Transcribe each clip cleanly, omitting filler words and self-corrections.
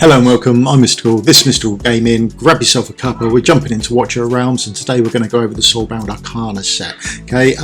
Hello and welcome, I'm Mystical, this is Mystical Gaming. Grab yourself a cuppa, we're jumping into Watcher Realms, and today we're going to go over the Soulbound Arcana set. Okay,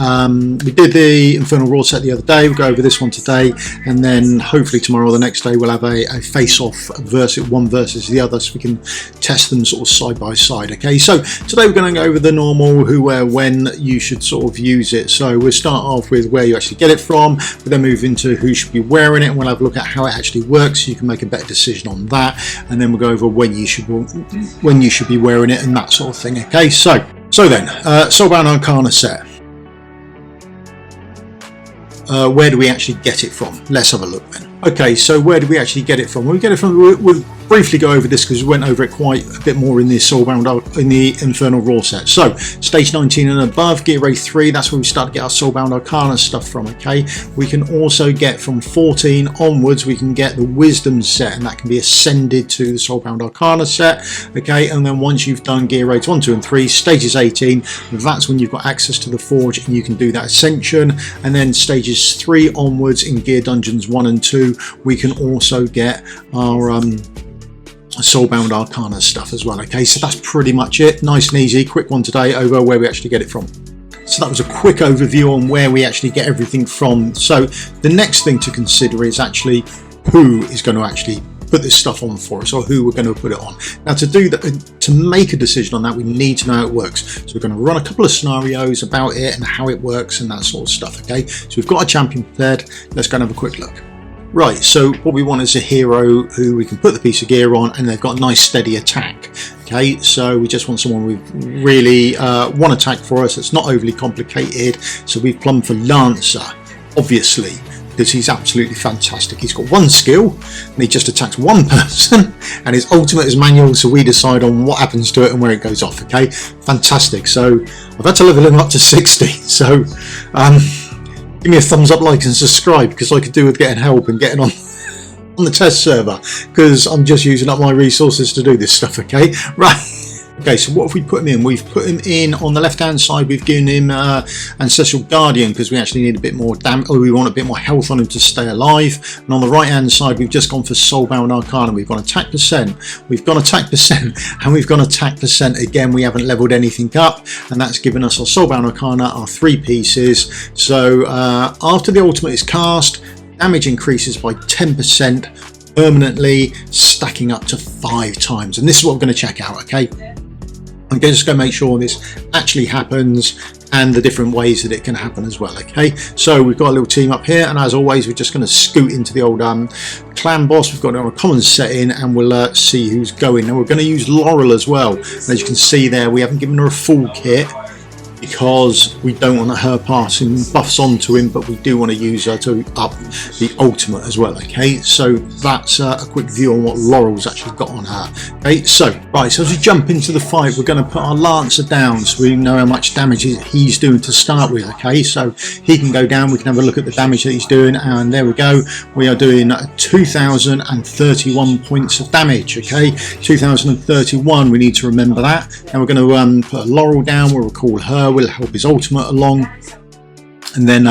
we did the Infernal Raw set the other day, we'll go over this one today, and then hopefully tomorrow or the next day we'll have a face-off versus one versus the other, so we can test them sort of side by side. Okay, so today we're going to go over the normal who, where, when you should sort of use it. So we'll start off with where you actually get it from, we'll then move into who should be wearing it, and we'll have a look at how it actually works so you can make a better decision on that. And then we'll go over when you should be wearing it and that sort of thing. Okay, so then Soulbound Arcana set. Where do we actually get it from? Let's have a look then. Okay, so where do we actually get it from? We get it from. We'll briefly go over this because we went over it quite a bit more in the Soulbound in the Infernal Raw set. So stage 19 and above, Gear Rate 3. That's where we start to get our Soulbound Arcana stuff from. Okay, we can also get from 14 onwards. We can get the Wisdom set, and that can be ascended to the Soulbound Arcana set. Okay, and then once you've done Gear Rates 1, 2, and 3, stages 18. That's when you've got access to the Forge, and you can do that Ascension. And then stages 3 onwards in Gear Dungeons 1 and 2. We can also get our Soulbound Arcana stuff as well. Okay, so that's pretty much it. Nice and easy, quick one today over where we actually get it from. So that was a quick overview on where we actually get everything from. So the next thing to consider is actually who is going to actually put this stuff on for us, or who we're going to put it on. Now to do that, to make a decision on that, we need to know how it works. So we're going to run a couple of scenarios about it and how it works and that sort of stuff. Okay, so we've got a champion prepared. Let's go and have a quick look. Right, so what we want is a hero who we can put the piece of gear on and they've got a nice steady attack. Okay, so we just want someone with really one attack for us. It's not overly complicated. So we've plumbed for Lancer, obviously, because he's absolutely fantastic. He's got one skill and he just attacks one person, and his ultimate is manual, so we decide on what happens to it and where it goes off. Okay, fantastic. So I've had to level him up to 60. So give me a thumbs up, like and subscribe, because I could do with getting help and getting on the test server, because I'm just using up my resources to do this stuff. Okay, right. Okay, so what have we put him in? We've put him in on the left hand side. We've given him Ancestral Guardian because we actually need a bit more damage, or we want a bit more health on him to stay alive. And on the right hand side, we've just gone for Soulbound Arcana. We've gone attack percent, we've gone attack percent, and we've gone attack percent again. We haven't leveled anything up, and that's given us our Soulbound Arcana, our 3 pieces. So after the ultimate is cast, damage increases by 10% permanently, stacking up to 5 times. And this is what we're going to check out. Okay, I'm just going to make sure this actually happens and the different ways that it can happen as well. Okay, so we've got a little team up here, and as always we're just going to scoot into the old clan boss. We've got it on a common setting, and we'll see who's going. And we're going to use Laurel as well. And as you can see there, we haven't given her a full kit because we don't want her passing buffs onto him, but we do want to use her to up the ultimate as well. Okay, so that's a quick view on what Laurel's actually got on her. Okay, so right, so as we jump into the fight, we're going to put our Lancer down so we know how much damage he's doing to start with. Okay, so he can go down, we can have a look at the damage that he's doing, and there we go. We are doing 2031 points of damage. Okay, 2031, we need to remember that. And we're going to put a Laurel down, we'll recall her, will help his ultimate along, and then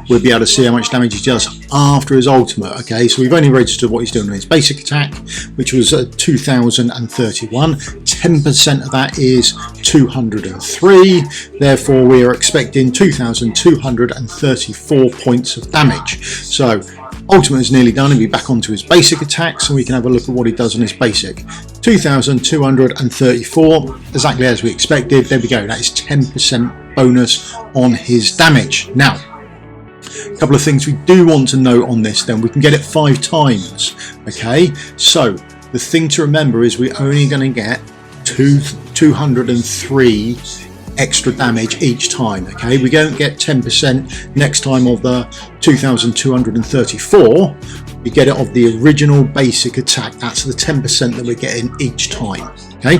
we'll be able to see how much damage he does after his ultimate. Okay, so we've only registered what he's doing in his basic attack, which was 2031. 10% of that is 203, therefore we are expecting 2234 points of damage. So ultimate is nearly done, and be back onto his basic attack, so we can have a look at what he does on his basic. 2234, exactly as we expected. There we go, that is 10% bonus on his damage. Now, a couple of things we do want to note on this then. We can get it 5 times. Okay, so the thing to remember is we're only going to get 203 extra damage each time. Okay, we don't get 10% next time of the 2234, we get it of the original basic attack. That's the 10% that we're getting each time. Okay,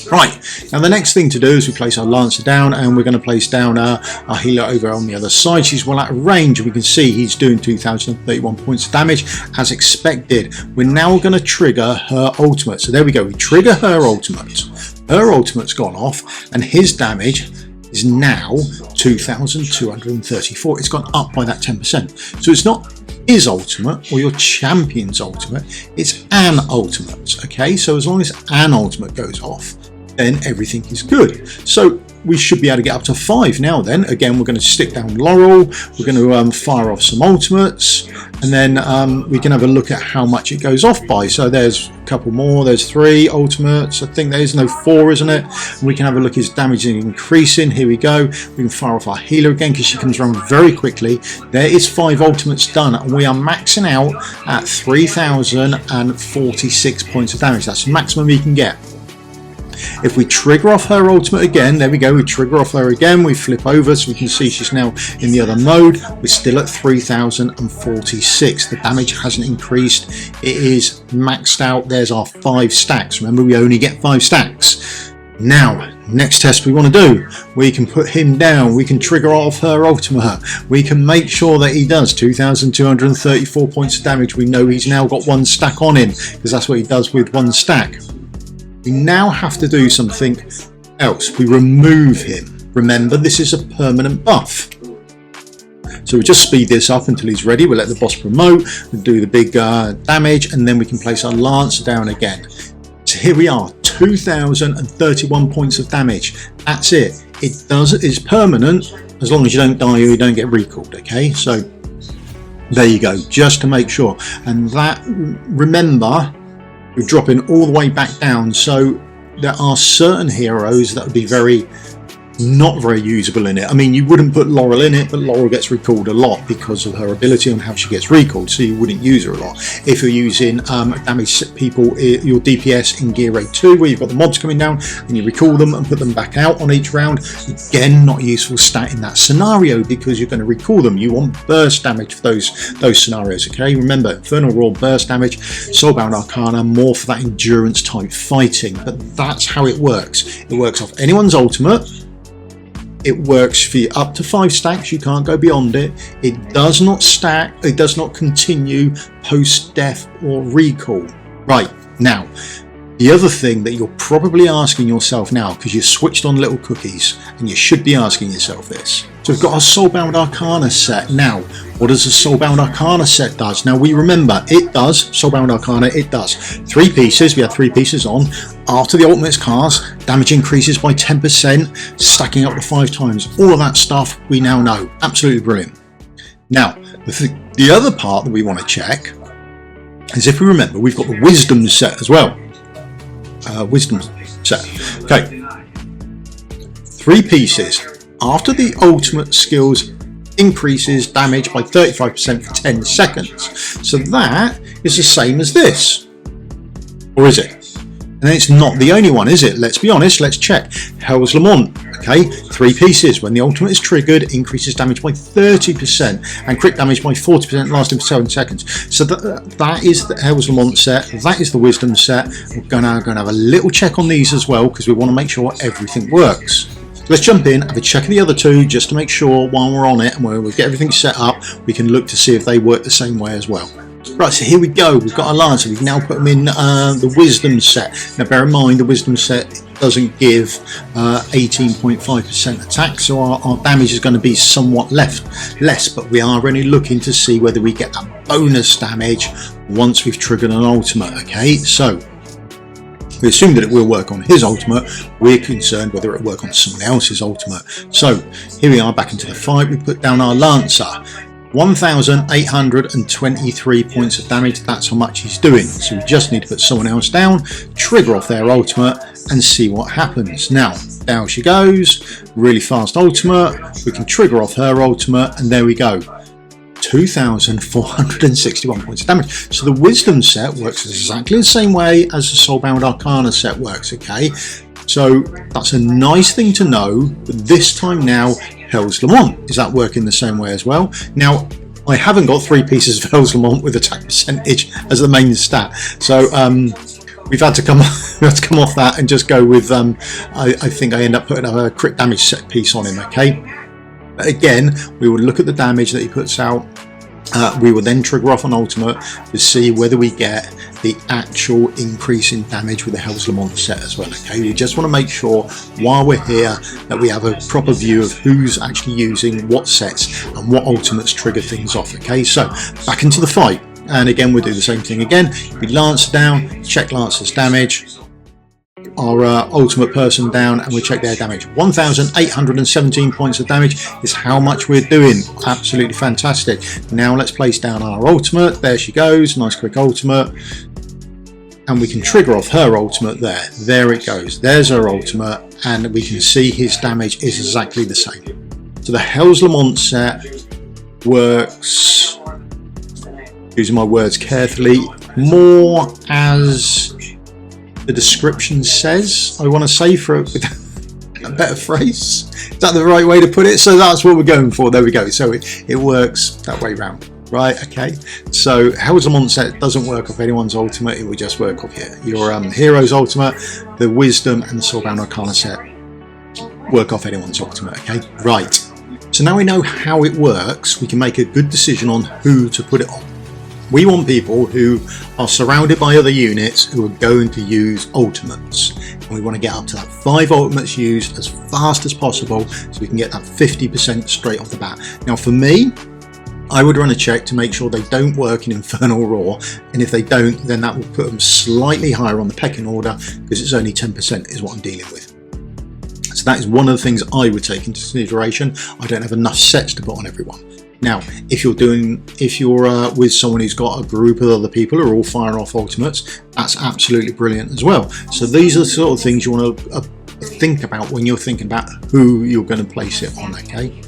right, now the next thing to do is we place our Lancer down, and we're going to place down our healer over on the other side. She's well out of range, and we can see he's doing 2031 points of damage as expected. We're now going to trigger her ultimate. So there we go, we trigger her ultimate. Her ultimate's gone off, and his damage is now 2234. It's gone up by that 10%. So it's not his ultimate or your champion's ultimate, it's an ultimate. Okay, so as long as an ultimate goes off, then everything is good. So we should be able to get up to 5 now. Then again, we're going to stick down Laurel, we're going to fire off some ultimates, and then we can have a look at how much it goes off by. So there's a couple more, there's 3 ultimates, I think there's no 4, isn't it? And we can have a look, his damage is increasing. Here we go, we can fire off our healer again because she comes around very quickly. There is 5 ultimates done, and we are maxing out at 3,046 points of damage. That's the maximum you can get. If we trigger off her ultimate again, there we go, we trigger off her again, we flip over so we can see she's now in the other mode, we're still at 3,046. The damage hasn't increased, it is maxed out. There's our 5 stacks. Remember, we only get 5 stacks. Now, next test we want to do, we can put him down, we can trigger off her ultimate, we can make sure that he does 2,234 points of damage. We know he's now got 1 stack on him because that's what he does with 1 stack. We now have to do something else. We remove him. Remember, this is a permanent buff. So we just speed this up until he's ready. We'll let the boss promote, we'll do the big damage, and then we can place our Lancer down again. So here we are, 2,031 points of damage. That's it. It's permanent as long as you don't die or you don't get recalled. Okay, so there you go, just to make sure. And that, remember, we're dropping all the way back down, so there are certain heroes that would be not very usable in it. I mean, you wouldn't put Laurel in it, but Laurel gets recalled a lot because of her ability and how she gets recalled, so you wouldn't use her a lot. If you're using damage people, your DPS in Gear Raid 2, where you've got the mods coming down and you recall them and put them back out on each round, again, not a useful stat in that scenario because you're going to recall them. You want burst damage for those scenarios. Okay, remember, Infernal Roar, burst damage, Soulbound Arcana, more for that endurance type fighting, but that's how it works. It works off anyone's ultimate. It works for you up to 5 stacks, you can't go beyond it. It does not stack, it does not continue post death or recall. Right, now, the other thing that you're probably asking yourself now, because you've switched on little cookies, and you should be asking yourself this. So we've got our Soulbound Arcana set. Now, what does the Soulbound Arcana set does? Now we remember, it does, Soulbound Arcana, it does 3 pieces, we have 3 pieces on. After the ultimate's cast, damage increases by 10%, stacking up to 5 times. All of that stuff we now know. Absolutely brilliant. Now, the other part that we want to check is, if we remember, we've got the Wisdom set as well. Wisdom set. Okay. 3 pieces. After the ultimate skills increases damage by 35% for 10 seconds. So that is the same as this. Or is it? And it's not the only one, is it? Let's be honest, let's check. Hell's Lament, okay, 3 pieces. When the ultimate is triggered, increases damage by 30% and crit damage by 40%, lasting for 7 seconds. So that is the Hell's Lament set, that is the Wisdom set. We're gonna have a little check on these as well, because we want to make sure everything works. So let's jump in, have a check of the other 2, just to make sure while we're on it, and when we get everything set up, we can look to see if they work the same way as well. Right, so here we go, we've got our Lancer, we can now put them in the Wisdom set. Now bear in mind, the Wisdom set doesn't give 18.5% attack, so our damage is going to be somewhat less, but we are only looking to see whether we get that bonus damage once we've triggered an ultimate. Okay, so we assume that it will work on his ultimate, we're concerned whether it will work on someone else's ultimate. So here we are back into the fight, we put down our Lancer. 1,823 points of damage, that's how much he's doing. So we just need to put someone else down, trigger off their ultimate, and see what happens. Now, down she goes, really fast ultimate, we can trigger off her ultimate, and there we go. 2,461 points of damage. So the Wisdom set works exactly the same way as the Soulbound Arcana set works, okay? So that's a nice thing to know, but this time now, Hell's Lament, is that working the same way as well? Now, I haven't got 3 pieces of Hell's Lament with attack percentage as the main stat, so we've had to come off that and just go with I think I end up putting a crit damage set piece on him. Okay, but again, we will look at the damage that he puts out, We will then trigger off an ultimate to see whether we get the actual increase in damage with the Hell's Lament set as well. Okay, you just want to make sure while we're here that we have a proper view of who's actually using what sets and what ultimates trigger things off. Okay, so back into the fight, and again we'll do the same thing again. We lance down, check Lancer's damage, our ultimate person down, and we check their damage. 1,817 points of damage is how much we're doing. Absolutely fantastic. Now let's place down our ultimate. There she goes, nice quick ultimate, and we can trigger off her ultimate there. There it goes, there's her ultimate, and we can see his damage is exactly the same. So the Hell's Lament set works, using my words carefully, more as the description says, I want to say, for a better phrase. Is that the right way to put it? So that's what we're going for. There we go. So it works that way round, right? Okay, so Hell's Lament set doesn't work off anyone's ultimate, it will just work off your hero's ultimate. The Wisdom and the Soulbound Arcana set work off anyone's ultimate. Okay, right, so now we know how it works, we can make a good decision on who to put it on. We want people who are surrounded by other units who are going to use ultimates, and we want to get up to that 5 ultimates used as fast as possible so we can get that 50% straight off the bat. Now for me, I would run a check to make sure they don't work in Infernal Raw, and if they don't, then that will put them slightly higher on the pecking order, because it's only 10% is what I'm dealing with. So that is one of the things I would take into consideration. I don't have enough sets to put on everyone. Now, if you're with someone who's got a group of other people who are all firing off ultimates, that's absolutely brilliant as well. So these are the sort of things you want to think about when you're thinking about who you're going to place it on. Okay.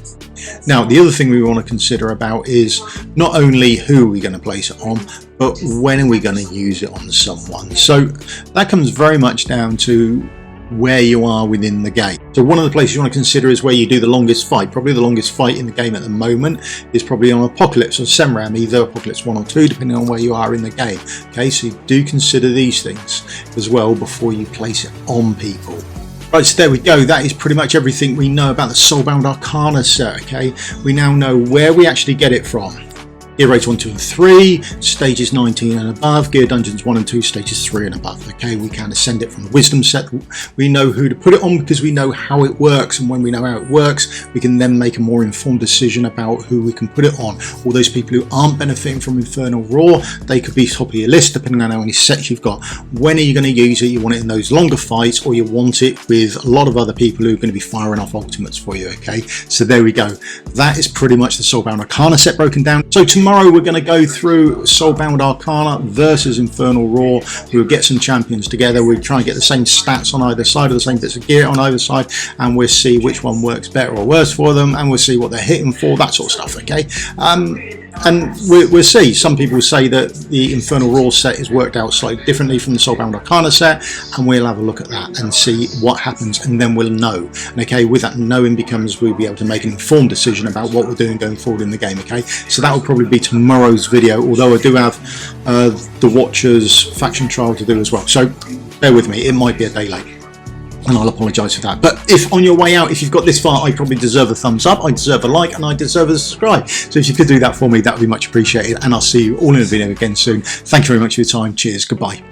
Now, the other thing we want to consider about is not only who we're going to place it on, but when are we going to use it on someone. So that comes very much down to where you are within the game. So one of the places you want to consider is where you do the longest fight. Probably the longest fight in the game at the moment is probably on Apocalypse or Semram, either Apocalypse 1 or 2, depending on where you are in the game. Okay, so you do consider these things as well before you place it on people. Right, so there we go. That is pretty much everything we know about the Soulbound Arcana set. Okay, we now know where we actually get it from. Gear rates 1, 2 and 3, stages 19 and above, gear dungeons 1 and 2, stages 3 and above. Okay, we can ascend it from the wisdom set. We know who to put it on because we know how it works, and when we know how it works, we can then make a more informed decision about who we can put it on. All those people who aren't benefiting from Infernal Raw, they could be top of your list depending on how many sets you've got. When are you going to use it? You want it in those longer fights, or you want it with a lot of other people who are going to be firing off ultimates for you. Okay, so there we go. That is pretty much the Soulbound Arcana set broken down. So tomorrow we're going to go through Soulbound Arcana versus Infernal Raw. We'll get some champions together. We'll try and get the same stats on either side, or the same bits of gear on either side, and we'll see which one works better or worse for them, and we'll see what they're hitting for, that sort of stuff. Okay, and we'll see. Some people say that the Infernal Raw set is worked out slightly differently from the Soulbound Arcana set, and we'll have a look at that and see what happens, and then we'll know. And okay, with that knowing becomes we'll be able to make an informed decision about what we're doing going forward in the game. Okay, so that will probably be tomorrow's video, although I do have the Watchers faction trial to do as well, so bear with me, it might be a day late, and I'll apologise for that. But if on your way out, if you've got this far, I probably deserve a thumbs up, I deserve a like, and I deserve a subscribe. So if you could do that for me, that would be much appreciated, and I'll see you all in a video again soon. Thank you very much for your time. Cheers, goodbye.